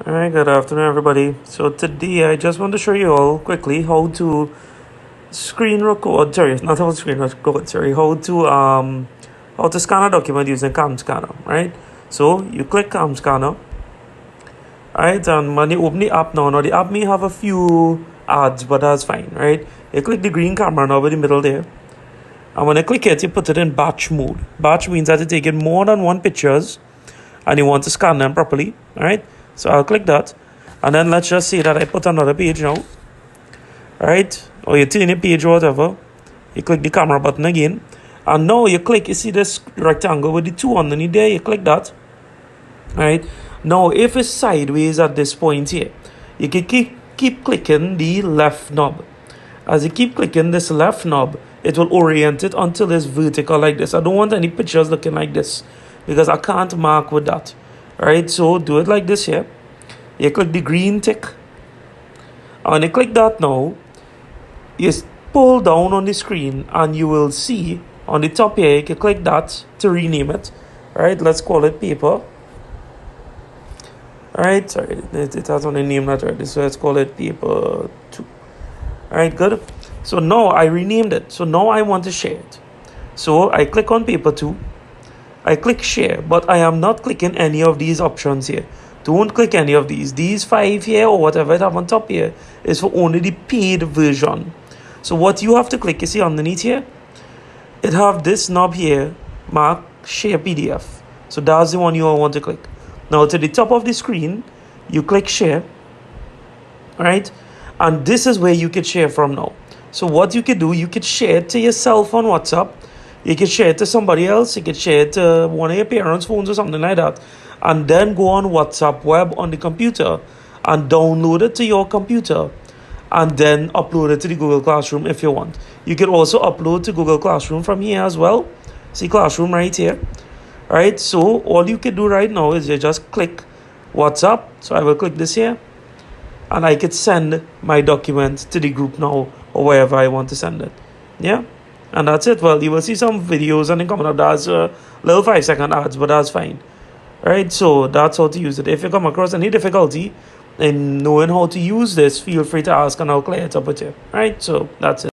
Alright, good afternoon everybody. So today I just want to show you all quickly how to screen record, sorry, not how to screen record, sorry, how to scan a document using CamScanner, right? So you click CamScanner, right, and when you open the app now the app may have a few ads, but that's fine, right? You click the green camera now in the middle there, and when you click it, you put it in batch mode. Batch means that you're taking more than one pictures and you want to scan them properly, alright? So I'll click that, and then let's just say that I put another page now, right? Or you turn the page or whatever, you click the camera button again, and now you click, you see this rectangle with the two underneath there, you click that, right? Now if it's sideways at this point here, you can keep clicking the left knob. As you keep clicking this left knob, it will orient it until it's vertical like this. I don't want any pictures looking like this because I can't mark with that. Alright, so do it like this here. You click the green tick. And when you click that now, you pull down on the screen and you will see on the top here, you can click that to rename it. Alright, let's call it paper. Alright, sorry, it has on a name not right. So let's call it paper 2. Alright, good. So now I renamed it. So now I want to share it. So I click on paper 2. I click share, but I am not clicking any of these options here. Don't click any of these. These 5 here or whatever it have on top here is for only the paid version. So what you have to click, you see underneath here, it have this knob here, mark share PDF. So that's the one you want to click. Now to the top of the screen, you click share, right? And this is where you can share from now. So what you could do, you could share it to yourself on WhatsApp. You can share it to somebody else. You can share it to one of your parents' phones or something like that. And then go on WhatsApp web on the computer and download it to your computer. And then upload it to the Google Classroom if you want. You can also upload to Google Classroom from here as well. See Classroom right here. Alright, so all you can do right now is you just click WhatsApp. So I will click this here. And I could send my document to the group now or wherever I want to send it. Yeah? And that's it. Well, you will see some videos and then coming up that's little 5-second ads, but that's fine. Alright, so that's how to use it. If you come across any difficulty in knowing how to use this, feel free to ask and I'll clear it up with you. Alright, so that's it.